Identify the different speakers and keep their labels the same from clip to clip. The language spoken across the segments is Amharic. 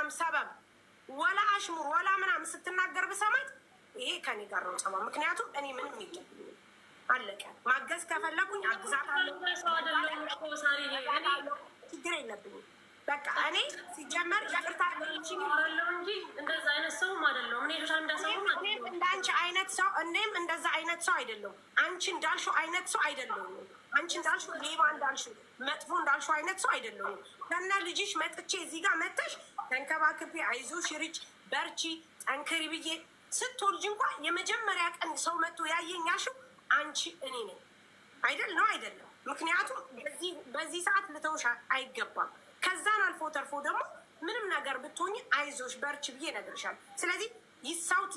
Speaker 1: ምናምን ሰበብ ወላ አሽሙር ወላ ምናምን ስትናገር ብሰማት ይሄ ከኔ ጋር ነው ጸባ። ምክንያቱም እኔ ምንም የለብኝም። አለቀ። ማገዝ ከፈለጉኝ አግዛታለሁ፣ ችግር የለብኝም። በቃ እኔ ሲጀመር ይቅርታ እንጂ
Speaker 2: እንደዛ አይነት ሰውም አይደለሁም።
Speaker 1: እኔም እንዳንቺ አይነት ሰው እኔም እንደዛ አይነት ሰው አይደለሁም። አንቺ እንዳልሽው አይነት ሰው አይደለሁም። አንቺ እንዳልሽው ሌባ እንዳልሽው መጥፎ እንዳልሽው አይነት ሰው አይደለሁም። ከነ ልጅሽ መጥቼ እዚህ ጋር መጥተሽ ተንከባክቤ አይዞሽ ሪች በርቺ ጠንክሪ ብዬ ስትወልጅ እንኳን የመጀመሪያ ቀን ሰው መጥቶ ያየኝ ያልሽው አንቺ እኔ ነኝ አይደል? ነው አይደለም? ምክንያቱም በዚህ ሰዓት ልተውሽ አይገባም። ከዛን አልፎ ተርፎ ደግሞ ምንም ነገር ብትሆኝ አይዞሽ በርቺ ብዬ እነግርሻለሁ። ስለዚህ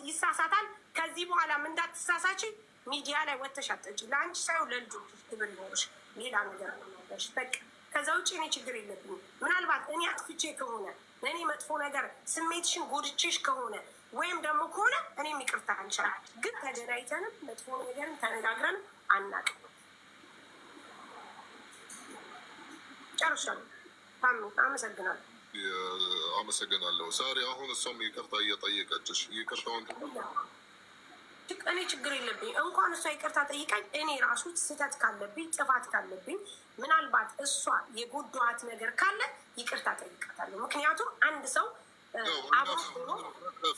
Speaker 1: ይሳሳታል። ከዚህ በኋላም እንዳትሳሳች ሚዲያ ላይ ወጥተሽ አትጠጪ። ለአንቺ ሳይሆን ለልጆች ክብር ይኖርሽ። ሌላ ነገር ነገርሽ በቃ። ከዛ ውጭ እኔ ችግር የለብኝም። ምናልባት እኔ አጥፍቼ ከሆነ ለእኔ መጥፎ ነገር ስሜትሽን ጎድቼሽ ከሆነ ወይም ደግሞ ከሆነ እኔም ይቅርታ አንችላል። ግን ተገናኝተንም መጥፎ ነገርን ተነጋግረን አናውቅም። ጨርሻለሁ። አመሰግናለሁ።
Speaker 3: አመሰግናለሁ ሳሪ። አሁን እሷም ይቅርታ እየጠየቀችሽ ይቅርታውን
Speaker 1: እኔ ችግር የለብኝ። እንኳን እሷ ይቅርታ ጠይቃኝ እኔ ራሱ ስህተት ካለብኝ ጥፋት ካለብኝ ምናልባት እሷ የጎዳኋት ነገር ካለ ይቅርታ ጠይቃታለሁ። ምክንያቱም አንድ ሰው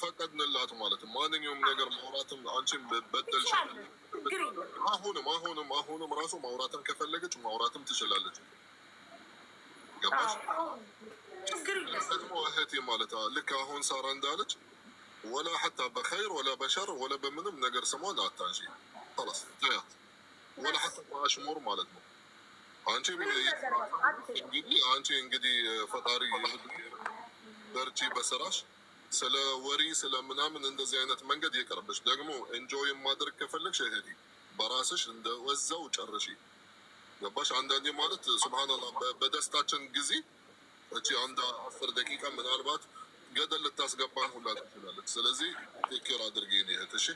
Speaker 3: ፈቀድንላት ማለት ማንኛውም ነገር ማውራትም አንቺን በደልሽ አሁንም ራሱ ማውራትም ከፈለገች ማውራትም ትችላለች። ገባሽ? ደግሞ እህቴ ማለት ልክ አሁን ሳራ እንዳለች ወላ ሐታ በኸይር ወላ በሸር ወላ በምንም ነገር ስሟን አታንሺ። خلاص ተያት። ወላ ሐታ በአሽሙር ማለት ነው። አንቺ እንግዲህ ፈጣሪ በርቺ በስራሽ። ስለ ወሬ ስለ ምናምን እንደዚህ አይነት መንገድ ይቀርብሽ። ደግሞ ኤንጆይ ማድረግ ከፈለግሽ እህቴ በራስሽ እንደወዛው ጨርሺ። ገባሽ? አንዳንዴ ማለት ሱብሃንአላህ በደስታችን ጊዜ እቺ አንድ 10 ደቂቃ ምናልባት ገደል ልታስገባን ሁላ ትችላለች። ስለዚህ ቴክር አድርጊ እህት። እሺ፣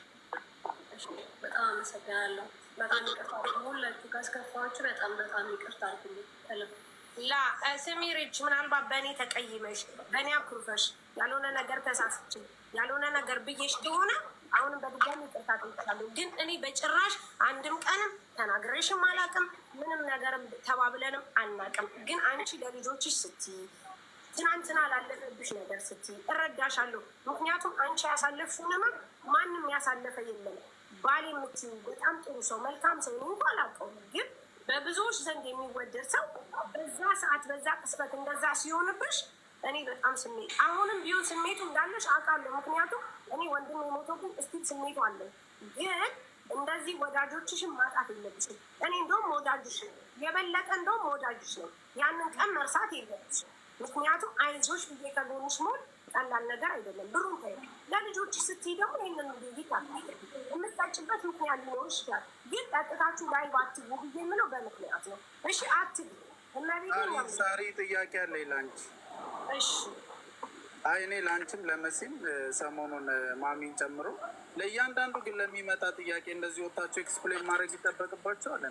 Speaker 2: በጣም አመሰግናለሁ። በጣም ይቅርታ ሁላችሁ ካስከፋችሁ በጣም ይቅርታ አድርጉልኝ።
Speaker 1: ስሚ ሪች፣ ምናልባት በእኔ ተቀይመሽ በእኔ አኩርፈሽ ያልሆነ ነገር ተሳስች ያልሆነ ነገር ብዬሽ ከሆነ አሁንም በድጋሚ ይቅርታ ጠይቃለሁ። ግን እኔ በጭራሽ አንድም ቀንም ተናግሬሽም አላውቅም፣ ምንም ነገርም ተባብለንም አናውቅም። ግን አንቺ ለልጆችሽ ስትይ ትናንትና ላለፈብሽ ነገር ስትይ እረዳሻለሁ። ምክንያቱም አንቺ ያሳለፍሽውን ማንም ያሳለፈ የለም። ባል የምትይው በጣም ጥሩ ሰው መልካም ሰው እንኳ አላውቀውም፣ ግን በብዙዎች ዘንድ የሚወደድ ሰው በዛ ሰዓት በዛ ቅስበት እንደዛ ሲሆንብሽ እኔ በጣም ስሜት አሁንም ቢሆን ስሜቱ እንዳለሽ አውቃለሁ። ምክንያቱም እኔ ወንድም የሞተብኝ እስቲል ስሜቱ አለኝ። ግን እንደዚህ ወዳጆችሽን ማጣት የለብሽም። እኔ እንደውም ወዳጅሽ የበለጠ እንደውም ወዳጅሽ ነው። ያንን ቀን መርሳት የለብሽም። ምክንያቱም አይዞሽ ብዬ ከጎንሽ መሆን ቀላል ነገር አይደለም። ብሩን ታይ ለልጆች ስትይ ደግሞ ይህንን ጊዜት የምትጠጭበት ምክንያት ሊኖር ይችላል። ግን ጠጥታችሁ ላይ ባትቡ ብዬ የምለው በምክንያት ነው። እሺ አትቡ።
Speaker 4: ሳሪ ጥያቄ አለኝ ላንቺ።
Speaker 1: እሺ
Speaker 4: አይ እኔ ላንቺም ለመሲም ሰሞኑን ማሚን ጨምሮ ለእያንዳንዱ ግን ለሚመጣ ጥያቄ እንደዚህ ወጣችሁ ኤክስፕሌን ማድረግ ይጠበቅባቸዋል።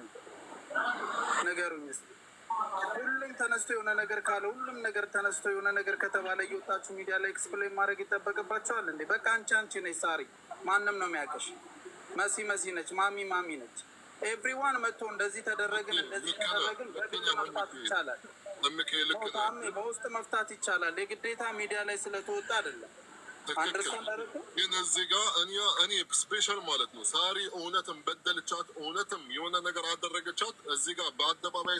Speaker 4: ነገሩኝ እስኪ። ሁሉም ተነስቶ የሆነ ነገር ካለ ሁሉም ነገር ተነስቶ የሆነ ነገር ከተባለ እየወጣችሁ ሚዲያ ላይ ኤክስፕሌን ማድረግ ይጠበቅባቸዋል እንዴ? በቃ አንቺ ነች ሳሪ፣ ማንም ነው የሚያውቅሽ። መሲ ነች፣ ማሚ ነች። ኤቭሪዋን መጥቶ እንደዚህ ተደረግን በግድ መፍታት ይቻላል። በውስጥ መፍታት ይቻላል። የግዴታ ሚዲያ ላይ ስለተወጣ አይደለም።
Speaker 3: ግን እዚህ ጋር እኔ ስፔሻል ማለት ነው ሳሪ እውነትም በደልቻት እውነትም የሆነ ነገር አደረገቻት እዚህ ጋር በአደባባይ